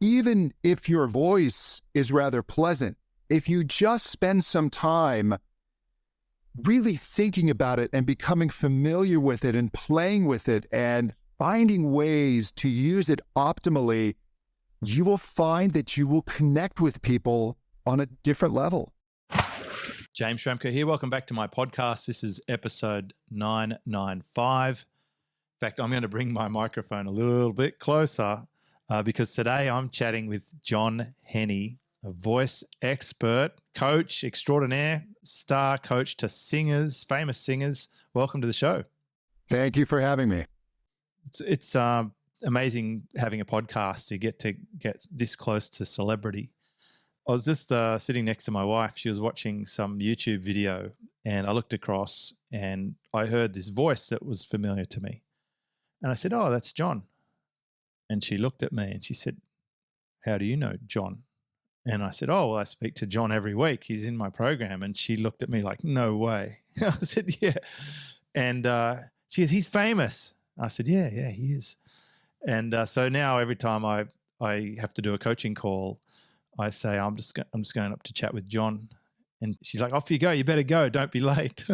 even if your voice is rather pleasant, if you just spend some time really thinking about it and becoming familiar with it and playing with it and finding ways to use it optimally, you will find that you will connect with people on a different level. James Schramko here. Welcome back to my podcast. This is episode 995. In fact, I'm going to bring my microphone a little bit closer because today I'm chatting with John Henny, a voice expert, coach extraordinaire, star coach to singers, famous singers. Welcome to the show. Thank you for having me. It's amazing having a podcast to get this close to celebrity. I was just sitting next to my wife. She was watching some YouTube video and I looked across and I heard this voice that was familiar to me. And I said, "Oh, that's John." And she looked at me and she said, "How do you know John?" And I said, "Oh, well, I speak to John every week. He's in my program." And she looked at me like, "No way." I said, "Yeah." And she said, "He's famous." I said, yeah, he is. And so now every time I have to do a coaching call, I say, I'm just going up to chat with John. And she's like, "Off you go. You better go. Don't be late."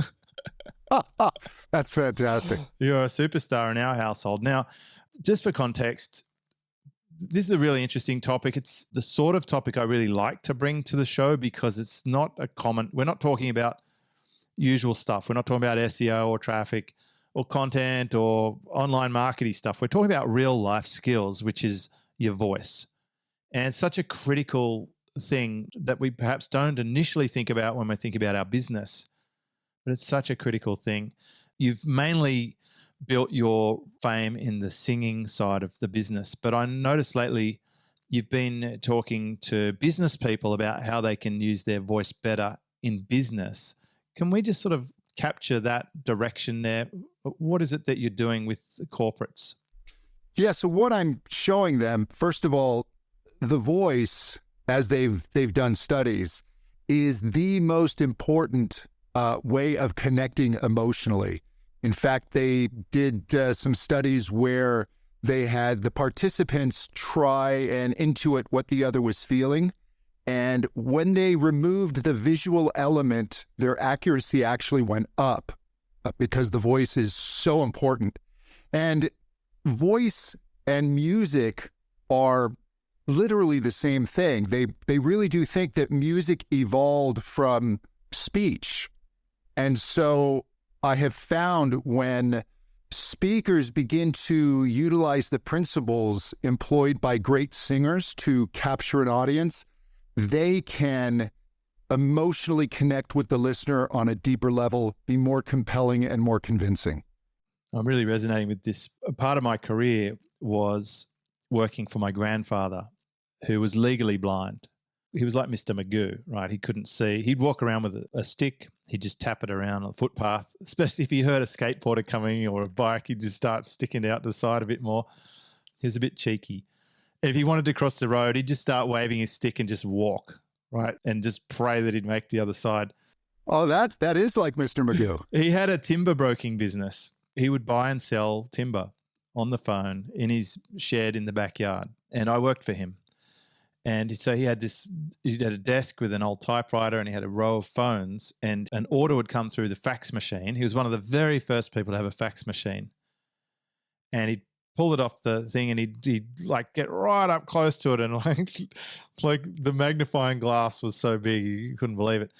That's fantastic. You're a superstar in our household. Now, just for context, this is a really interesting topic. It's the sort of topic I really like to bring to the show because it's not we're not talking about usual stuff. We're not talking about SEO or traffic or content or online marketing stuff. We're talking about real life skills, which is your voice. And it's such a critical thing that we perhaps don't initially think about when we think about our business, but it's such a critical thing. You've mainly built your fame in the singing side of the business, but I noticed lately you've been talking to business people about how they can use their voice better in business. Can we just sort of capture that direction there? What is it that you're doing with the corporates? Yeah, so what I'm showing them, first of all, the voice, as they've done studies, is the most important way of connecting emotionally. In fact, they did some studies where they had the participants try and intuit what the other was feeling. And when they removed the visual element, their accuracy actually went up because the voice is so important. And voice and music are literally the same thing. They really do think that music evolved from speech. And so I have found when speakers begin to utilize the principles employed by great singers to capture an audience, they can emotionally connect with the listener on a deeper level, be more compelling and more convincing. I'm really resonating with this. A part of my career was working for my grandfather, who was legally blind. He was like Mr. Magoo, right? He couldn't see. He'd walk around with a stick. He'd just tap it around on the footpath, especially if he heard a skateboarder coming or a bike, he'd just start sticking it out to the side a bit more. He was a bit cheeky. And if he wanted to cross the road, he'd just start waving his stick and just walk, right? And just pray that he'd make the other side. Oh, that is like Mr. Magoo. He had a timber broking business. He would buy and sell timber on the phone in his shed in the backyard. And I worked for him. And so he had a desk with an old typewriter and he had a row of phones and an order would come through the fax machine. He was one of the very first people to have a fax machine. And he'd pull it off the thing and he'd like get right up close to it and like the magnifying glass was so big you couldn't believe it.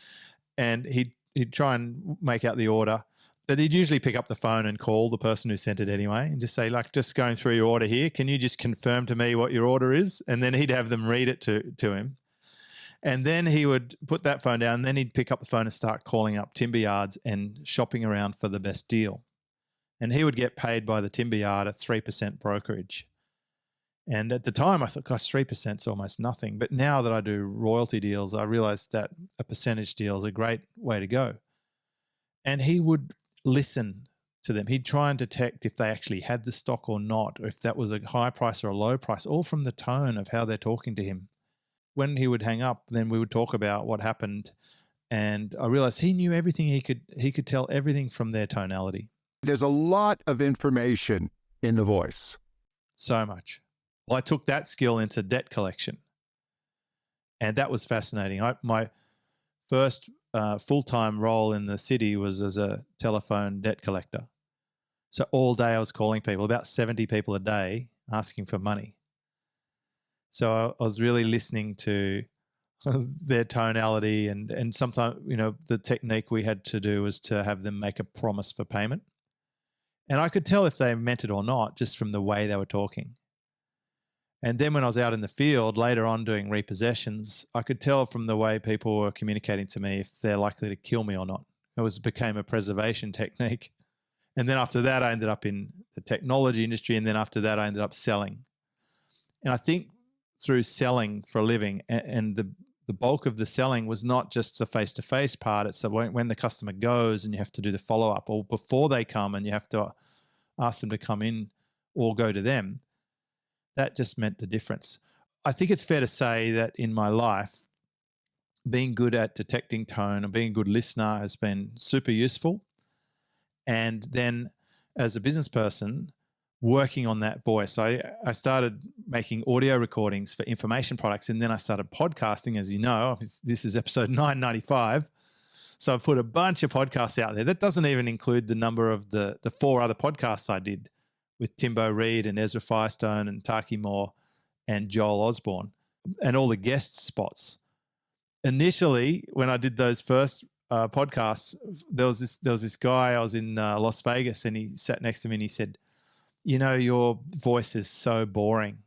And he'd try and make out the order. But he'd usually pick up the phone and call the person who sent it anyway and just say, like, just going through your order here, can you just confirm to me what your order is? And then he'd have them read it to him. And then he would put that phone down and then he'd pick up the phone and start calling up timber yards and shopping around for the best deal. And he would get paid by the timber yard at 3% brokerage. And at the time I thought, gosh, 3% is almost nothing. But now that I do royalty deals, I realized that a percentage deal is a great way to go. And he would listen to them. He'd try and detect if they actually had the stock or not, or if that was a high price or a low price, all from the tone of how they're talking to him. When he would hang up, then we would talk about what happened. And I realized he knew everything. He could tell everything from their tonality. There's a lot of information in the voice. So much. Well, I took that skill into debt collection, and that was fascinating. My first full-time role in the city was as a telephone debt collector. So all day I was calling people, about 70 people a day, asking for money. So I was really listening to their tonality, and sometimes, the technique we had to do was to have them make a promise for payment. And I could tell if they meant it or not just from the way they were talking. And then when I was out in the field later on doing repossessions, I could tell from the way people were communicating to me if they're likely to kill me or not. It became a preservation technique. And then after that, I ended up in the technology industry. And then after that, I ended up selling. And I think through selling for a living, and the bulk of the selling was not just the face-to-face part. It's when the customer goes and you have to do the follow-up, or before they come and you have to ask them to come in or go to them. That just meant the difference. I think it's fair to say that in my life, being good at detecting tone and being a good listener has been super useful. And then as a business person, working on that voice, I started making audio recordings for information products, and then I started podcasting, as you know. This is episode 995. So I've put a bunch of podcasts out there. That doesn't even include the number of the 4 other podcasts I did with Timbo Reid and Ezra Firestone and Taki Moore and Joel Osborne, and all the guest spots. Initially, when I did those first podcasts, there was this guy. I was in Las Vegas, and he sat next to me and he said, your voice is so boring.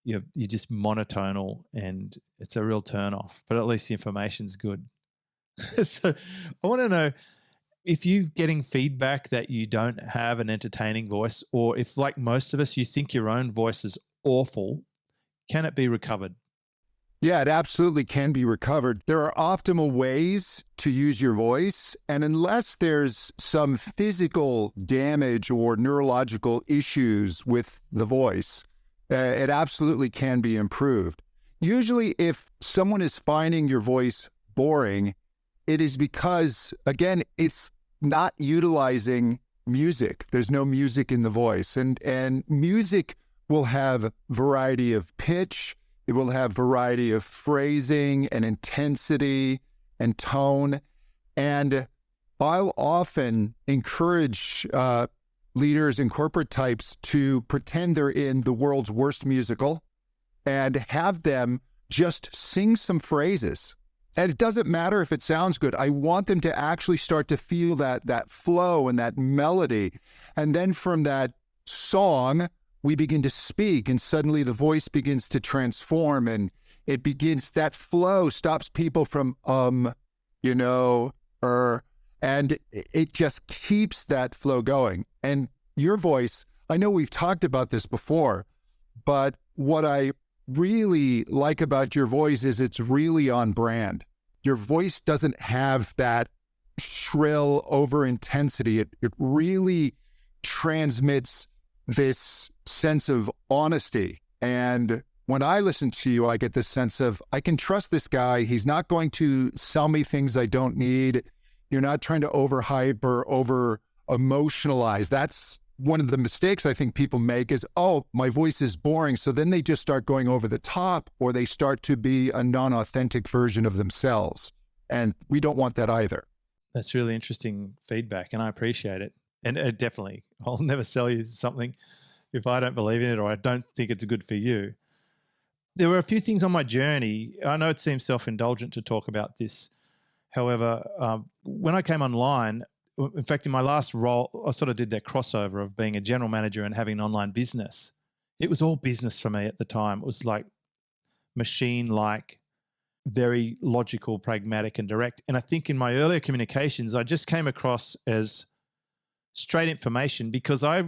You're just monotonal, and it's a real turn off, but at least the information's good. So I want to know if you're getting feedback that you don't have an entertaining voice, or if, like most of us, you think your own voice is awful, can it be recovered? Yeah, it absolutely can be recovered. There are optimal ways to use your voice, and unless there's some physical damage or neurological issues with the voice, it absolutely can be improved. Usually, if someone is finding your voice boring, it is because, again, it's not utilizing music. There's no music in the voice, and music will have variety of pitch. It will have variety of phrasing and intensity and tone. And I'll often encourage leaders and corporate types to pretend they're in the world's worst musical and have them just sing some phrases. And it doesn't matter if it sounds good. I want them to actually start to feel that flow and that melody. And then from that song, we begin to speak, and suddenly the voice begins to transform, and it begins, that flow stops people from, and it just keeps that flow going. And your voice, I know we've talked about this before, but what I really like about your voice is it's really on brand. Your voice doesn't have that shrill over intensity. It really transmits this sense of honesty. And when I listen to you, I get this sense of, I can trust this guy. He's not going to sell me things I don't need. You're not trying to overhype or over emotionalize. That's one of the mistakes I think people make is, oh, my voice is boring. So then they just start going over the top, or they start to be a non-authentic version of themselves. And we don't want that either. That's really interesting feedback, and I appreciate it. And definitely, I'll never sell you something if I don't believe in it or I don't think it's good for you. There were a few things on my journey. I know it seems self-indulgent to talk about this. However, when I came online, in fact, in my last role, I sort of did that crossover of being a general manager and having an online business. It was all business for me at the time. It was like machine-like, very logical, pragmatic, and direct. And I think in my earlier communications, I just came across as straight information because I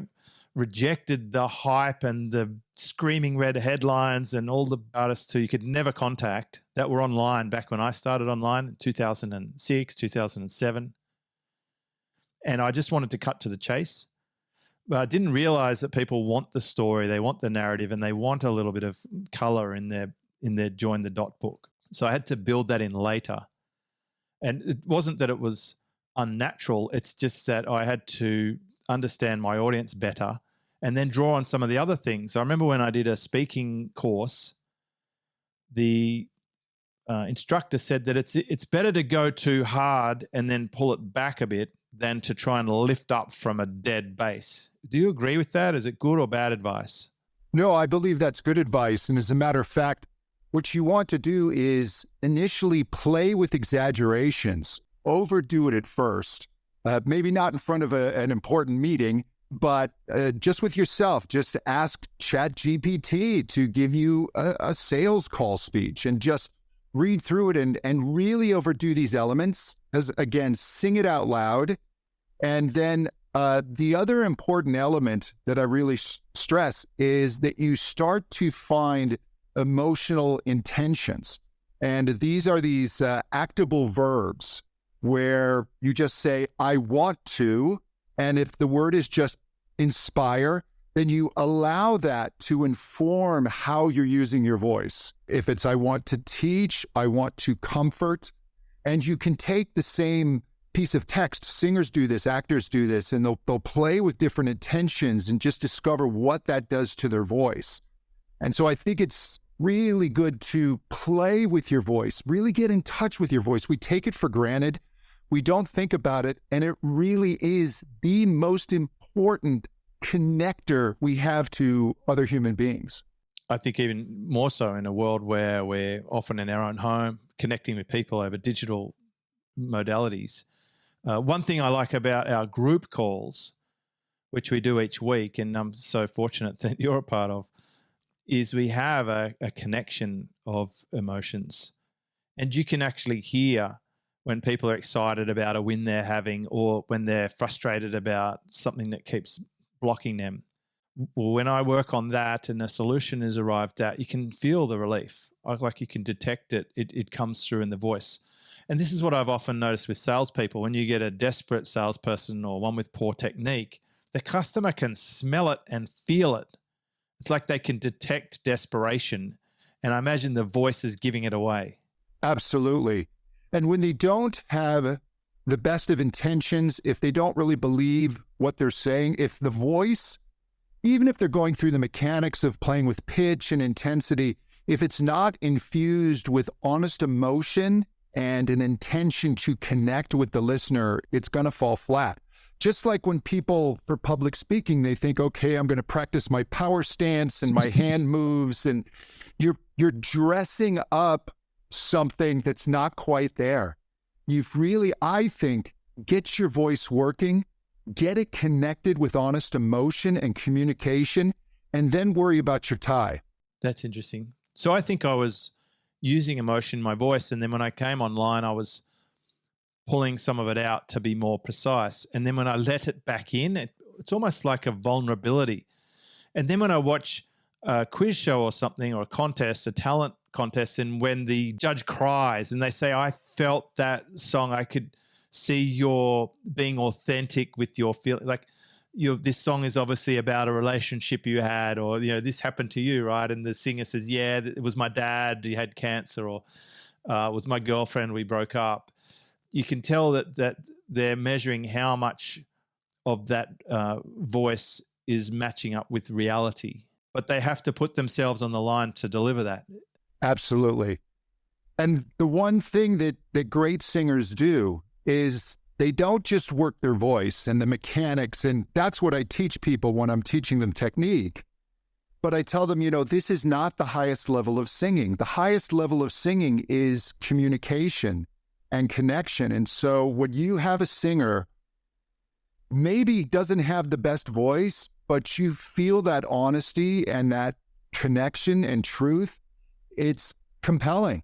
rejected the hype and the screaming red headlines and all the artists who you could never contact that were online back when I started online in 2006, 2007. And I just wanted to cut to the chase. But I didn't realize that people want the story, they want the narrative, and they want a little bit of color in their join the dot book. So I had to build that in later. And it wasn't that it was unnatural. It's just that I had to understand my audience better and then draw on some of the other things. I remember when I did a speaking course, the instructor said that it's better to go too hard and then pull it back a bit than to try and lift up from a dead base. Do you agree with that? Is it good or bad advice? No, I believe that's good advice. And as a matter of fact, what you want to do is initially play with exaggerations, overdo it at first, maybe not in front of an important meeting, but just with yourself. Just ask ChatGPT to give you a sales call speech and just read through it and really overdo these elements. As again, sing it out loud. And then the other important element that I really stress is that you start to find emotional intentions. And these are these actable verbs where you just say, I want to. And if the word is just inspire, then you allow that to inform how you're using your voice. If it's, I want to teach, I want to comfort, and you can take the same piece of text, singers do this, actors do this, and they'll play with different intentions and just discover what that does to their voice. And so I think it's really good to play with your voice, really get in touch with your voice. We take it for granted. We don't think about it, and it really is the most important connector we have to other human beings. I think even more so in a world where we're often in our own home, connecting with people over digital modalities. One thing I like about our group calls, which we do each week, and I'm so fortunate that you're a part of, is we have a connection of emotions. And you can actually hear when people are excited about a win they're having or when they're frustrated about something that keeps blocking them. Well, when I work on that and a solution is arrived at, you can feel the relief. Like you can detect it. It comes through in the voice. And this is what I've often noticed with salespeople. When you get a desperate salesperson or one with poor technique, the customer can smell it and feel it. It's like they can detect desperation. And I imagine the voice is giving it away. Absolutely. And when they don't have the best of intentions, if they don't really believe what they're saying, if the voice, even if they're going through the mechanics of playing with pitch and intensity, if it's not infused with honest emotion and an intention to connect with the listener, it's going to fall flat. Just like when people, for public speaking, they think, okay, I'm going to practice my power stance and my hand moves, and you're dressing up something that's not quite there. You've really, I think, get your voice working, get it connected with honest emotion and communication, and then worry about your tie. That's interesting. So I think I was using emotion in my voice, and then when I came online, I was pulling some of it out to be more precise. And then when I let it back in, it's almost like a vulnerability. And then when I watch a quiz show or something, or a contest, a talent contest, and when the judge cries and they say, I felt that song, I could see you're being authentic with your feeling. Like, this song is obviously about a relationship you had, or, this happened to you, right? And the singer says, yeah, it was my dad, he had cancer, or it was my girlfriend, we broke up. You can tell that they're measuring how much of that voice is matching up with reality, but they have to put themselves on the line to deliver that. Absolutely. And the one thing that great singers do is they don't just work their voice and the mechanics, and that's what I teach people when I'm teaching them technique. But I tell them, this is not the highest level of singing. The highest level of singing is communication and connection. And so when you have a singer, maybe doesn't have the best voice, but you feel that honesty and that connection and truth, it's compelling.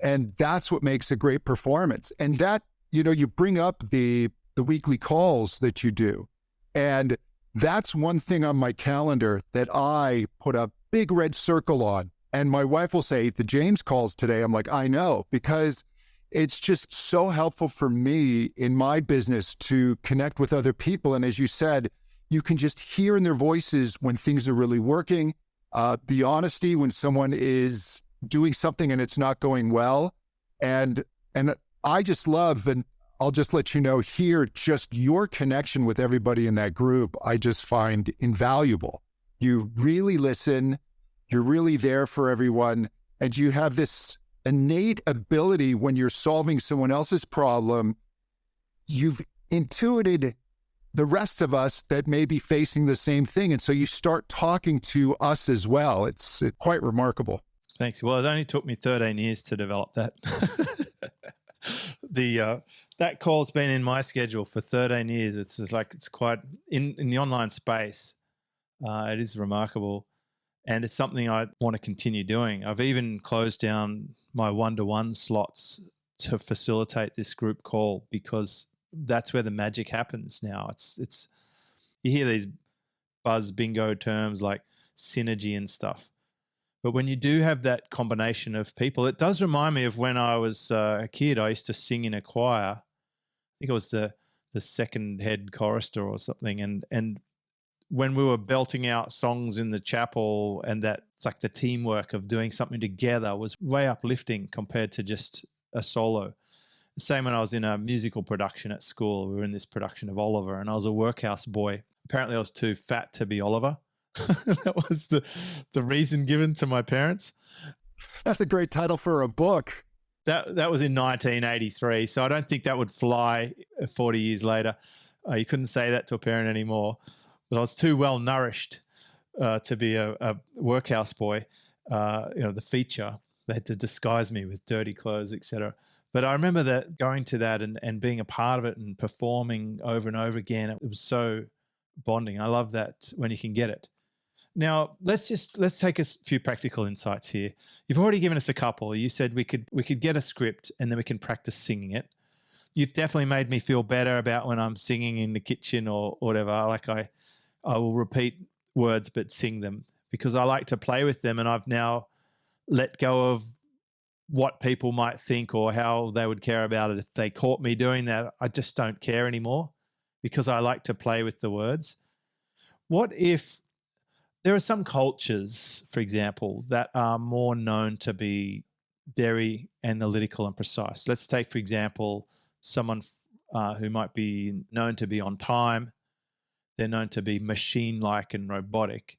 And that's what makes a great performance. And that, you bring up the weekly calls that you do. And that's one thing on my calendar that I put a big red circle on. And my wife will say, the James calls today. I'm like, I know, because it's just so helpful for me in my business to connect with other people. And as you said, you can just hear in their voices when things are really working, the honesty when someone is doing something and it's not going well. And I just love, and I'll just let you know here, just your connection with everybody in that group, I just find invaluable. You really listen, you're really there for everyone, and you have this innate ability when you're solving someone else's problem. You've intuited the rest of us that may be facing the same thing. And so you start talking to us as well. It's quite remarkable. Thanks. Well, it only took me 13 years to develop that. That call's been in my schedule for 13 years. It's just like, it's quite in the online space. It is remarkable. And it's something I want to continue doing. I've even closed down my one-to-one slots to facilitate this group call, because that's where the magic happens now. It's you hear these buzz bingo terms like synergy and stuff. But when you do have that combination of people, it does remind me of when I was a kid. I used to sing in a choir. I think it was the second head chorister or something. And when we were belting out songs in the chapel, and that it's like the teamwork of doing something together was way uplifting compared to just a solo. The same when I was in a musical production at school. We were in this production of Oliver, and I was a workhouse boy. Apparently I was too fat to be Oliver. That was the reason given to my parents. That's a great title for a book. That was in 1983, so I don't think that would fly 40 years later. You couldn't say that to a parent anymore. But I was too well nourished to be a workhouse boy. The feature, they had to disguise me with dirty clothes, etc. But I remember that going to that and being a part of it and performing over and over again. It was so bonding. I love that when you can get it. Now, let's take a few practical insights here. You've already given us a couple. You said we could get a script and then we can practice singing it. You've definitely made me feel better about when I'm singing in the kitchen or whatever. Like I will repeat words but sing them, because I like to play with them, and I've now let go of what people might think or how they would care about it if they caught me doing that. I just don't care anymore, because I like to play with the words. What if there are some cultures, for example, that are more known to be very analytical and precise? Let's take, for example, someone who might be known to be on time. They're known to be machine-like and robotic.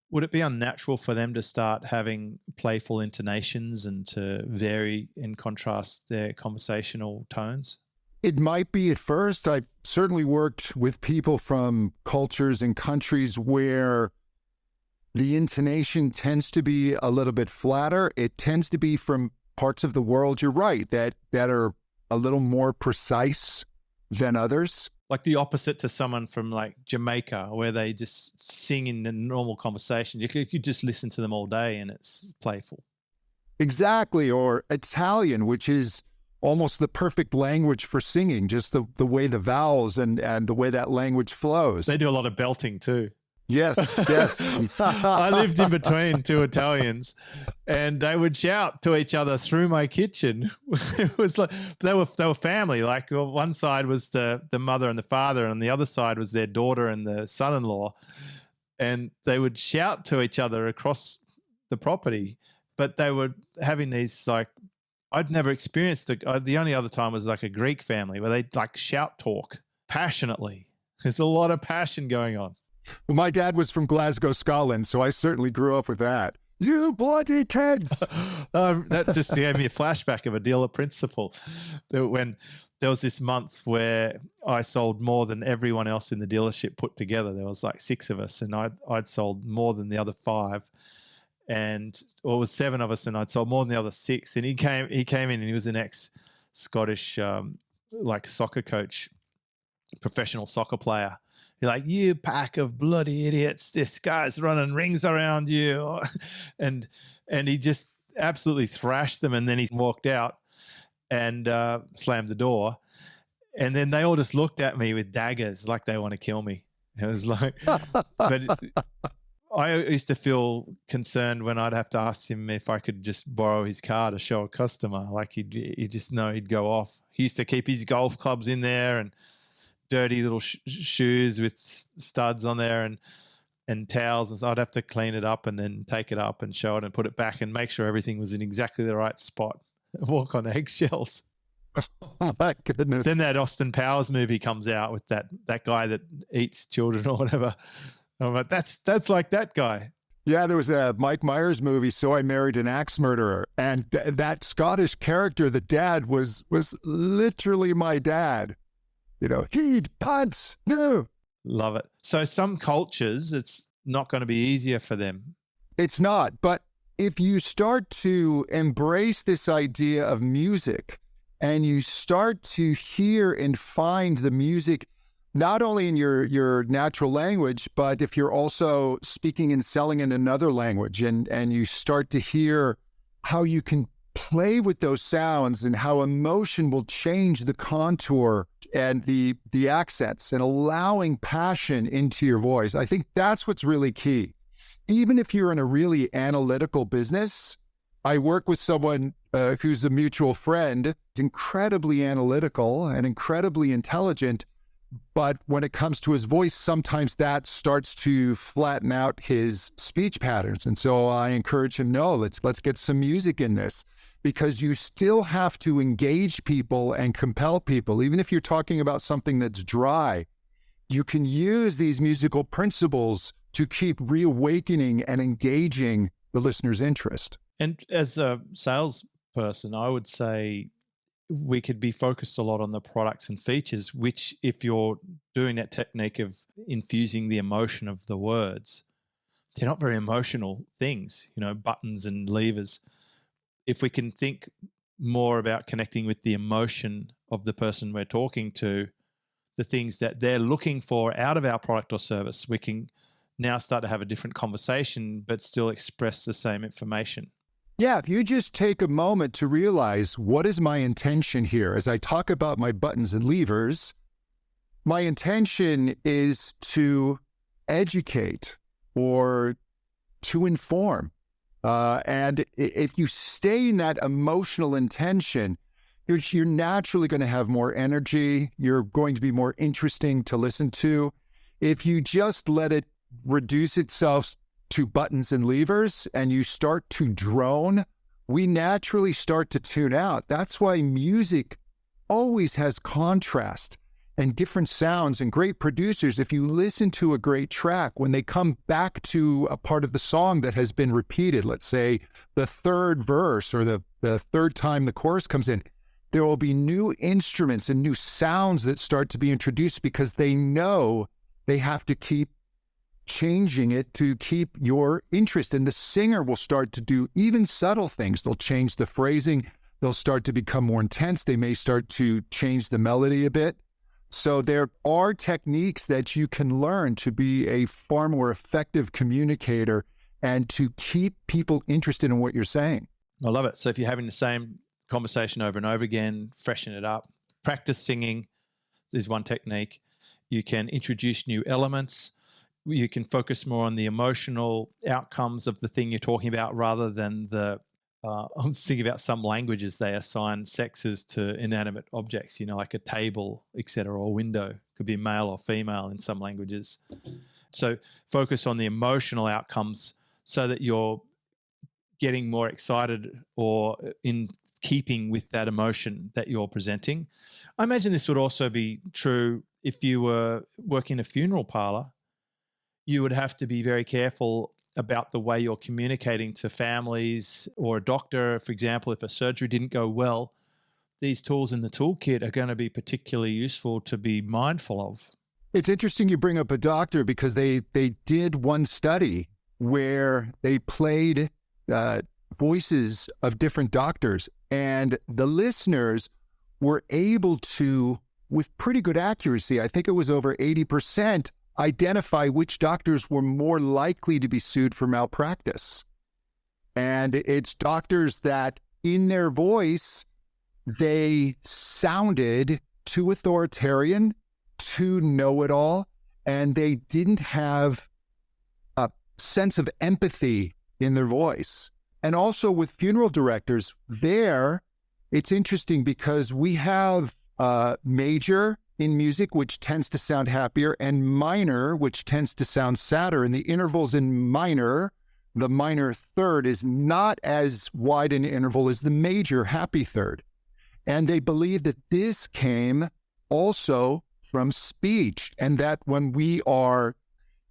Would it be unnatural for them to start having playful intonations and to vary and contrast their conversational tones? It might be at first. I've certainly worked with people from cultures and countries where the intonation tends to be a little bit flatter. It tends to be from parts of the world, you're right, that are a little more precise than others. Like the opposite to someone from like Jamaica, where they just sing in the normal conversation. You could just listen to them all day and it's playful. Exactly. Or Italian, which is almost the perfect language for singing, just the way the vowels and the way that language flows. They do a lot of belting too. Yes, yes. I lived in between two Italians, and they would shout to each other through my kitchen. It was like they were family. Like one side was the mother and the father, and on the other side was their daughter and the son-in-law, and they would shout to each other across the property. But they were having these like I'd never experienced it. The only other time was like a Greek family where they like shout talk passionately. There's a lot of passion going on. Well, my dad was from Glasgow, Scotland, so I certainly grew up with that. You bloody kids! That just gave me a flashback of a dealer principal. When there was this month where I sold more than everyone else in the dealership put together. There was like 6 of us, and I'd sold more than the other 5. Or it was 7 of us, and I'd sold more than the other 6. And he came in, and he was an ex-Scottish like soccer coach, professional soccer player. He's like, you pack of bloody idiots, this guy's running rings around you. And he just absolutely thrashed them, and then he walked out and slammed the door. And then they all just looked at me with daggers like they want to kill me. It was like, but I used to feel concerned when I'd have to ask him if I could just borrow his car to show a customer. Like he'd just know he'd go off. He used to keep his golf clubs in there and dirty little shoes with studs on there and towels. And so I'd have to clean it up and then take it up and show it and put it back and make sure everything was in exactly the right spot. Walk on eggshells. Oh my goodness. Then that Austin Powers movie comes out with that guy that eats children or whatever. I'm like, that's like that guy. Yeah, there was a Mike Myers movie, So I Married an Axe Murderer. And that Scottish character, the dad, was literally my dad. You know, heed, pants, no. Love it. So some cultures, it's not going to be easier for them. It's not. But if you start to embrace this idea of music and you start to hear and find the music, not only in your natural language, but if you're also speaking and selling in another language, and you start to hear how you can play with those sounds and how emotion will change the contour and the accents and allowing passion into your voice, I think that's what's really key. Even if you're in a really analytical business, I work with someone who's a mutual friend, incredibly analytical and incredibly intelligent. But when it comes to his voice, sometimes that starts to flatten out his speech patterns. And so I encourage him, no, let's get some music in this, because you still have to engage people and compel people. Even if you're talking about something that's dry, you can use these musical principles to keep reawakening and engaging the listener's interest. And as a salesperson, I would say we could be focused a lot on the products and features, which if you're doing that technique of infusing the emotion of the words, they're not very emotional things, buttons and levers. If we can think more about connecting with the emotion of the person we're talking to, the things that they're looking for out of our product or service, we can now start to have a different conversation, but still express the same information. Yeah, if you just take a moment to realize, what is my intention here? As I talk about my buttons and levers, my intention is to educate or to inform. And if you stay in that emotional intention, you're naturally going to have more energy. You're going to be more interesting to listen to. If you just let it reduce itself to buttons and levers and you start to drone, we naturally start to tune out. That's why music always has contrast and different sounds, and great producers, if you listen to a great track, when they come back to a part of the song that has been repeated, let's say the third verse or the third time the chorus comes in, there will be new instruments and new sounds that start to be introduced, because they know they have to keep changing it to keep your interest. And the singer will start to do even subtle things. They'll change the phrasing. They'll start to become more intense. They may start to change the melody a bit. So there are techniques that you can learn to be a far more effective communicator and to keep people interested in what you're saying. I love it. So if you're having the same conversation over and over again, freshen it up. Practice singing is one technique. You can introduce new elements. You can focus more on the emotional outcomes of the thing you're talking about rather than I'm thinking about some languages, they assign sexes to inanimate objects, like a table, etc., or a window. Could be male or female in some languages. So focus on the emotional outcomes so that you're getting more excited or in keeping with that emotion that you're presenting. I imagine this would also be true if you were working in a funeral parlor. You would have to be very careful about the way you're communicating to families, or a doctor, for example, if a surgery didn't go well. These tools in the toolkit are going to be particularly useful to be mindful of. It's interesting you bring up a doctor, because they did one study where they played voices of different doctors, and the listeners were able to, with pretty good accuracy, I think it was over 80%, identify which doctors were more likely to be sued for malpractice. And it's doctors that in their voice, they sounded too authoritarian, too know-it-all, and they didn't have a sense of empathy in their voice. And also with funeral directors, it's interesting because we have major in music, which tends to sound happier, and minor, which tends to sound sadder. And the intervals in minor, the minor third, is not as wide an interval as the major happy third. And they believe that this came also from speech, and that when we are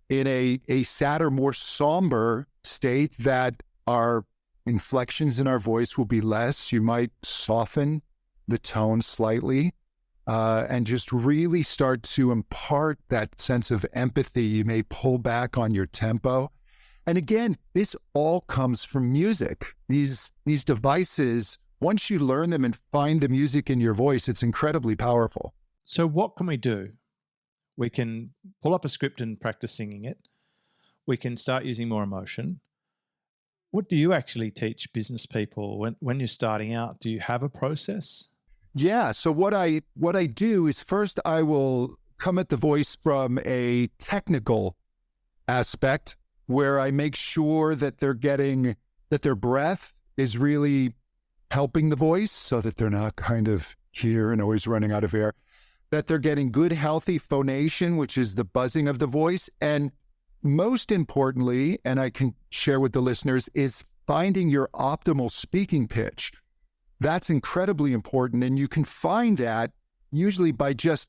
in a sadder, more somber state, that our inflections in our voice will be less. You might soften the tone slightly, and just really start to impart that sense of empathy. You may pull back on your tempo. And again, this all comes from music. These devices, once you learn them and find the music in your voice, it's incredibly powerful. So what can we do? We can pull up a script and practice singing it. We can start using more emotion. What do you actually teach business people when you're starting out? Do you have a process? Yeah. So what I do is, first I will come at the voice from a technical aspect, where I make sure that that their breath is really helping the voice, so that they're not kind of here and always running out of air, that they're getting good, healthy phonation, which is the buzzing of the voice. And most importantly, and I can share with the listeners, is finding your optimal speaking pitch. That's incredibly important. And you can find that usually by just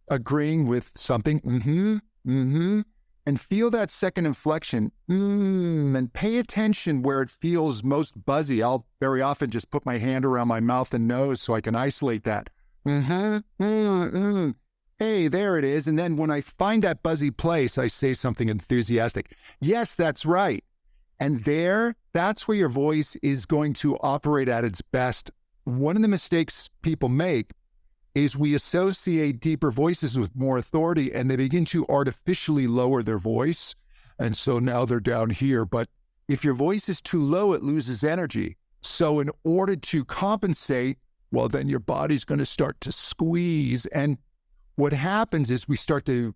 agreeing with something, and feel that second inflection, and pay attention where it feels most buzzy. I'll very often just put my hand around my mouth and nose so I can isolate that. Hey, there it is. And then when I find that buzzy place, I say something enthusiastic. Yes, that's right. And that's where your voice is going to operate at its best. One of the mistakes people make is we associate deeper voices with more authority, and they begin to artificially lower their voice. And so now they're down here. But if your voice is too low, it loses energy. So in order to compensate, well, then your body's going to start to squeeze. And what happens is we start to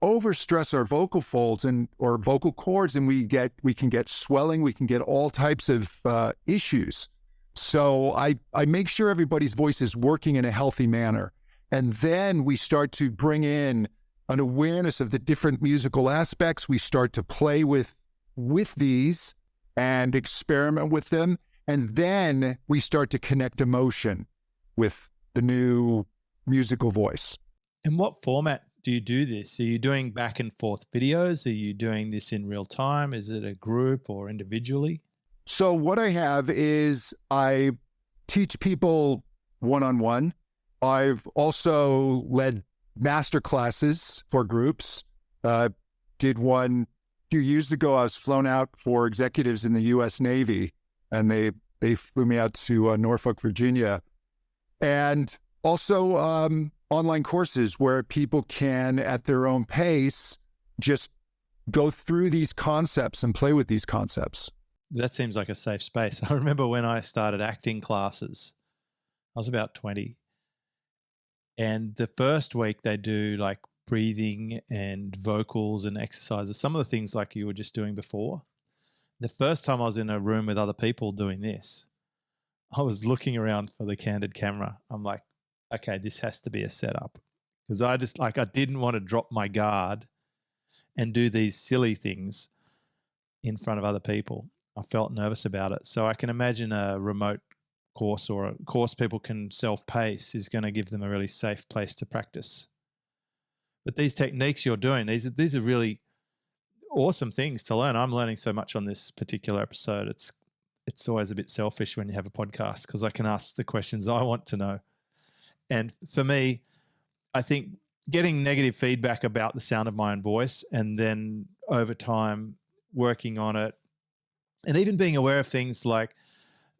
overstress our vocal folds or vocal cords, and we can get swelling, we can get all types of issues. So I make sure everybody's voice is working in a healthy manner. And then we start to bring in an awareness of the different musical aspects. We start to play with these and experiment with them. And then we start to connect emotion with the new musical voice. In what format do you do this? Are you doing back and forth videos? Are you doing this in real time? Is it a group or individually? So what I have is I teach people one-on-one. I've also led master classes for groups. Did one a few years ago. I was flown out for executives in the U.S. Navy, and they flew me out to Norfolk, Virginia. And also online courses where people can, at their own pace, just go through these concepts and play with these concepts. That seems like a safe space. I remember when I started acting classes, I was about 20. And the first week they do like breathing and vocals and exercises, some of the things like you were just doing before. The first time I was in a room with other people doing this, I was looking around for the candid camera. I'm like, okay, this has to be a setup. Because I didn't want to drop my guard and do these silly things in front of other people. I felt nervous about it. So I can imagine a remote course or a course people can self-pace is going to give them a really safe place to practice. But these techniques you're doing, these are really awesome things to learn. I'm learning so much on this particular episode. It's always a bit selfish when you have a podcast because I can ask the questions I want to know. And for me, I think getting negative feedback about the sound of my own voice and then over time working on it, and even being aware of things like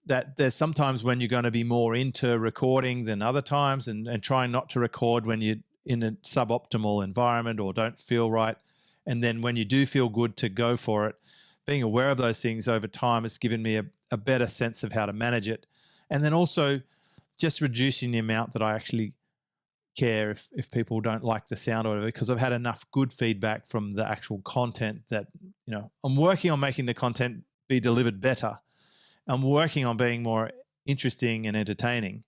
that there's sometimes when you're going to be more into recording than other times, and trying not to record when you're in a suboptimal environment or don't feel right. And then when you do feel good, to go for it. Being aware of those things over time has given me a better sense of how to manage it. And then also just reducing the amount that I actually care if people don't like the sound or whatever, because I've had enough good feedback from the actual content that, I'm working on making the content be delivered better. I'm working on being more interesting and entertaining,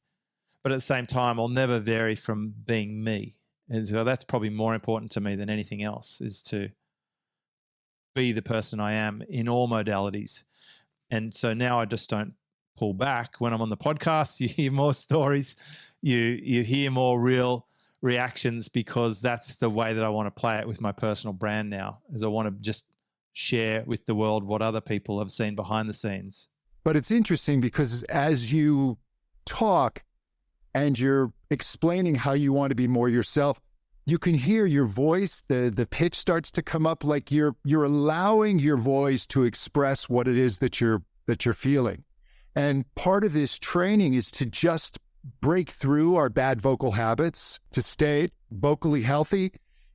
but at the same time, I'll never vary from being me. And so that's probably more important to me than anything else, is to be the person I am in all modalities. And so now I just don't pull back. When I'm on the podcast, you hear more stories, you hear more real reactions, because that's the way that I want to play it with my personal brand now, is I want to just share with the world what other people have seen behind the scenes. But it's interesting because as you talk and you're explaining how you want to be more yourself, you can hear your voice, the pitch starts to come up, like you're allowing your voice to express what it is that you're feeling. And part of this training is to just break through our bad vocal habits, to stay vocally healthy.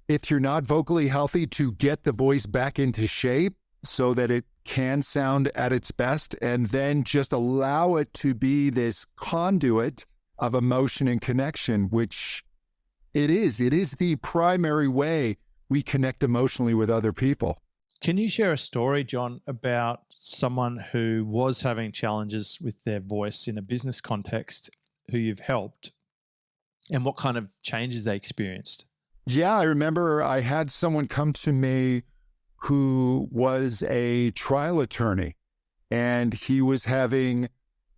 If you're not vocally healthy, to get the voice back into shape so that it can sound at its best, and then just allow it to be this conduit of emotion and connection, which it is the primary way we connect emotionally with other people. Can you share a story, John, about someone who was having challenges with their voice in a business context who you've helped, and what kind of changes they experienced? Yeah, I remember I had someone come to me who was a trial attorney, and he was having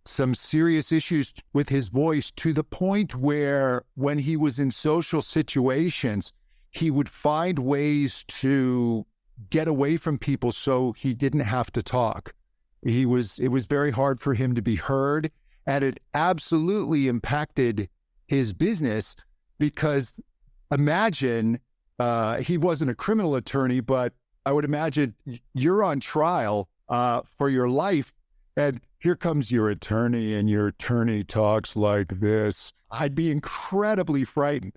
some serious issues with his voice, to the point where when he was in social situations, he would find ways to get away from people so he didn't have to talk. It was very hard for him to be heard, and it absolutely impacted his business, because imagine, he wasn't a criminal attorney, but I would imagine you're on trial for your life, and here comes your attorney, and your attorney talks like this. I'd be incredibly frightened.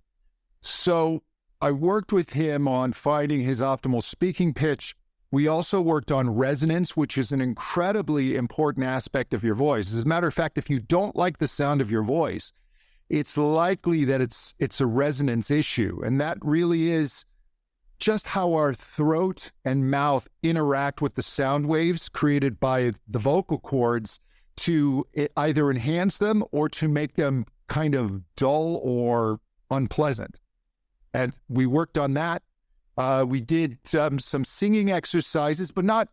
So I worked with him on finding his optimal speaking pitch. We also worked on resonance, which is an incredibly important aspect of your voice. As a matter of fact, if you don't like the sound of your voice, it's likely that it's a resonance issue. And that really is just how our throat and mouth interact with the sound waves created by the vocal cords to either enhance them or to make them kind of dull or unpleasant. And we worked on that. We did some singing exercises, but not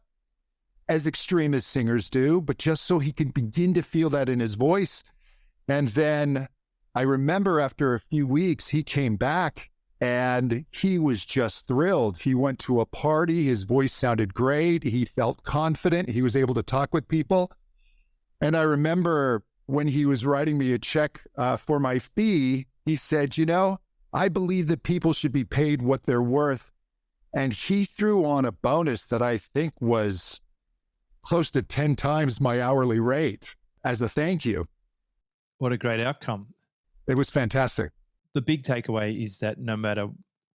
as extreme as singers do, but just so he can begin to feel that in his voice. And then I remember after a few weeks, he came back and he was just thrilled. He went to a party. His voice sounded great. He felt confident. He was able to talk with people. And I remember when he was writing me a check for my fee, he said, I believe that people should be paid what they're worth. And he threw on a bonus that I think was close to 10 times my hourly rate as a thank you. What a great outcome. It was fantastic. The big takeaway is that no matter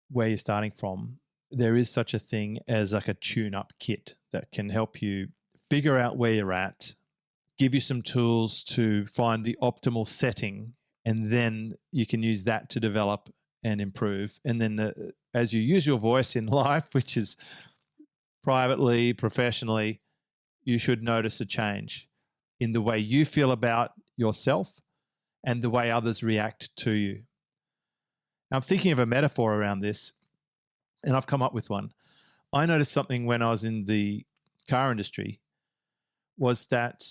where you're starting from, there is such a thing as like a tune-up kit that can help you figure out where you're at, give you some tools to find the optimal setting, and then you can use that to develop and improve. And then as you use your voice in life, which is privately, professionally, you should notice a change in the way you feel about yourself and the way others react to you. Now, I'm thinking of a metaphor around this, and I've come up with one. I noticed something when I was in the car industry, was that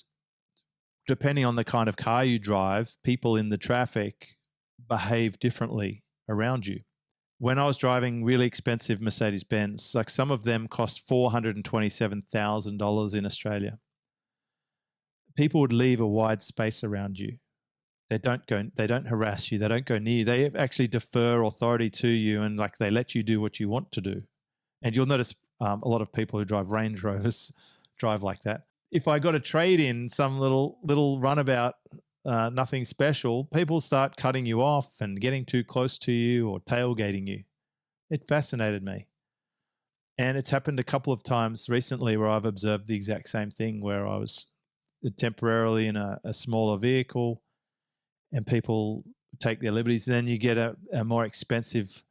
depending on the kind of car you drive, people in the traffic behave differently around you. When I was driving really expensive Mercedes-Benz, like some of them cost $427,000 in Australia, people would leave a wide space around you. They don't harass you. They don't go near you. They actually defer authority to you, and like they let you do what you want to do. And you'll notice a lot of people who drive Range Rovers drive like that. If I got a trade in some little runabout, nothing special, people start cutting you off and getting too close to you or tailgating you. It fascinated me. And it's happened a couple of times recently where I've observed the exact same thing, where I was temporarily in a smaller vehicle and people take their liberties. Then you get a more expensive,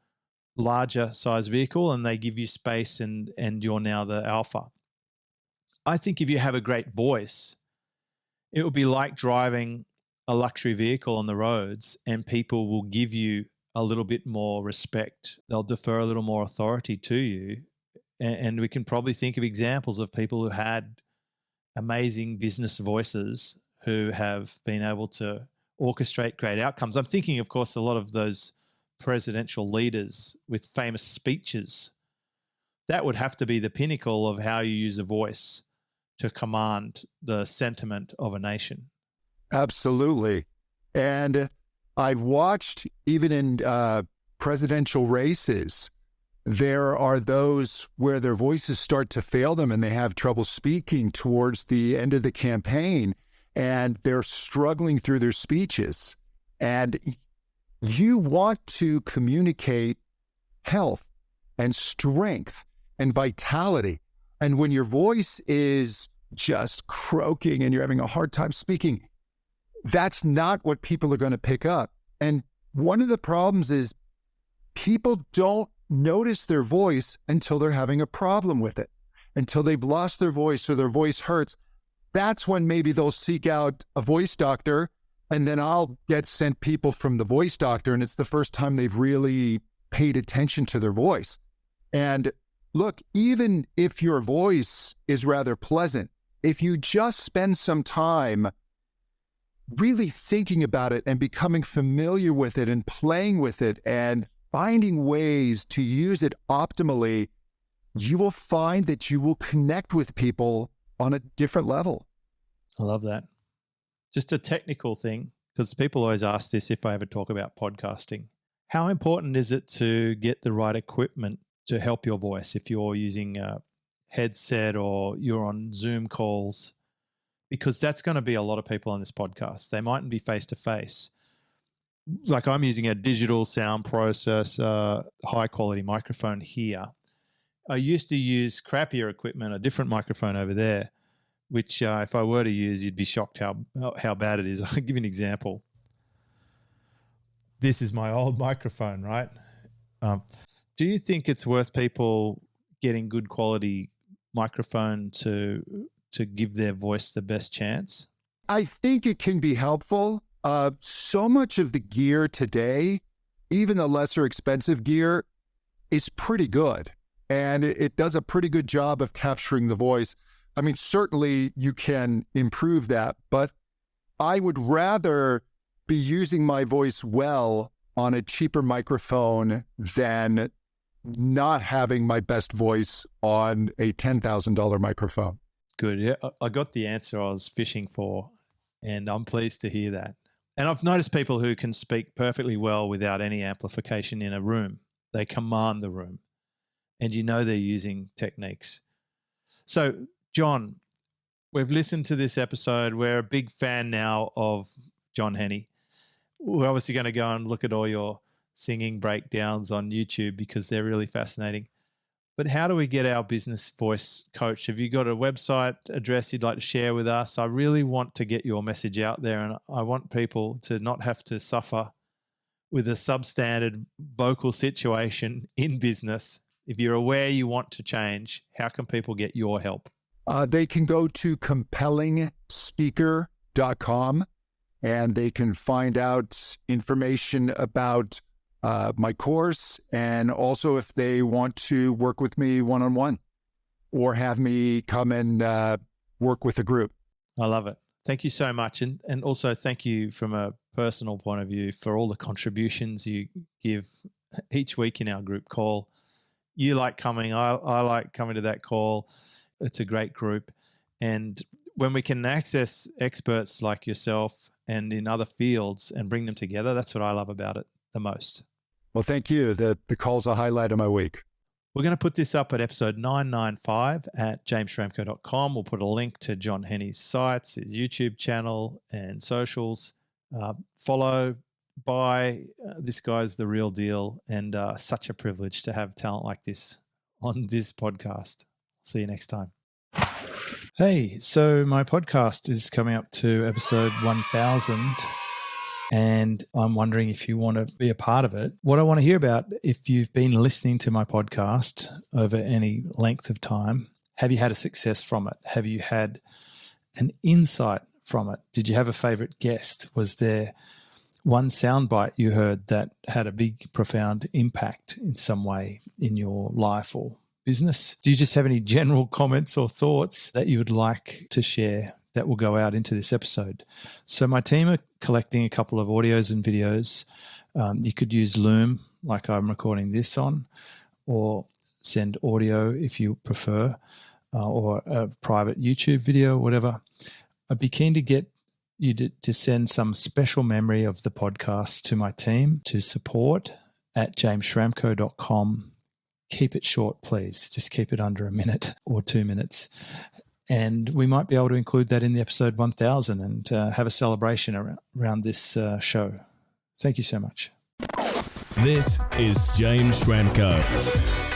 larger size vehicle and they give you space and you're now the alpha. I think if you have a great voice, it would be like driving a luxury vehicle on the roads, and people will give you a little bit more respect. They'll defer a little more authority to you. And we can probably think of examples of people who had amazing business voices who have been able to orchestrate great outcomes. I'm thinking, of course, a lot of those presidential leaders with famous speeches. That would have to be the pinnacle of how you use a voice to command the sentiment of a nation. Absolutely. And I've watched, even in presidential races, there are those where their voices start to fail them and they have trouble speaking towards the end of the campaign, and they're struggling through their speeches. And you want to communicate health and strength and vitality. And when your voice is just croaking and you're having a hard time speaking, that's not what people are going to pick up. And one of the problems is people don't notice their voice until they're having a problem with it, until they've lost their voice or their voice hurts. That's when maybe they'll seek out a voice doctor, and then I'll get sent people from the voice doctor, and it's the first time they've really paid attention to their voice. And look, even if your voice is rather pleasant, if you just spend some time really thinking about it and becoming familiar with it and playing with it and finding ways to use it optimally, you will find that you will connect with people on a different level. I love that. Just a technical thing, because people always ask this if I ever talk about podcasting. How important is it to get the right equipment to help your voice if you're using a headset or you're on Zoom calls? Because that's going to be a lot of people on this podcast. They mightn't be face-to-face. Like I'm using a digital sound processor, high-quality microphone here. I used to use crappier equipment, a different microphone over there, which if I were to use, you'd be shocked how bad it is. I'll give you an example. This is my old microphone, right? Do you think it's worth people getting good quality microphone to give their voice the best chance? I think it can be helpful. So much of the gear today, even the lesser expensive gear, is pretty good. And it does a pretty good job of capturing the voice. I mean, certainly you can improve that, but I would rather be using my voice well on a cheaper microphone than not having my best voice on a $10,000 microphone. Good. Yeah, I got the answer I was fishing for, and I'm pleased to hear that. And I've noticed people who can speak perfectly well without any amplification in a room. They command the room, and you know they're using techniques. So, John, we've listened to this episode. We're a big fan now of John Henny. We're obviously going to go and look at all your singing breakdowns on YouTube because they're really fascinating. But how do we get our business voice coach? Have you got a website address you'd like to share with us? I really want to get your message out there, and I want people to not have to suffer with a substandard vocal situation in business. If you're aware you want to change, how can people get your help? They can go to compellingspeaker.com and they can find out information about my course, and also if they want to work with me one-on-one or have me come and work with a group. I love it. Thank you so much. And also thank you from a personal point of view for all the contributions you give each week in our group call. You like coming, I like coming to that call. It's a great group. And when we can access experts like yourself and in other fields and bring them together, that's what I love about it the most. Well, thank you. The call's a highlight of my week. We're going to put this up at episode 995 at jamesschramko.com. We'll put a link to John Henny's sites, his YouTube channel and socials. Follow, buy. This guy's the real deal, and such a privilege to have talent like this on this podcast. See you next time. Hey, so my podcast is coming up to episode 1000. And I'm wondering if you want to be a part of it. What I want to hear about, if you've been listening to my podcast over any length of time, have you had a success from it? Have you had an insight from it? Did you have a favorite guest? Was there one soundbite you heard that had a big, profound impact in some way in your life or business? Do you just have any general comments or thoughts that you would like to share? that will go out into this episode. So my team are collecting a couple of audios and videos. You could use Loom, like I'm recording this on, or send audio if you prefer, or a private YouTube video, whatever. I'd be keen to get you to send some special memory of the podcast to my team to support at jamesschramko.com. Keep it short, please. Just keep it under a minute or 2 minutes. And we might be able to include that in the episode 1000 and have a celebration around this show. Thank you so much. This is James Schramko.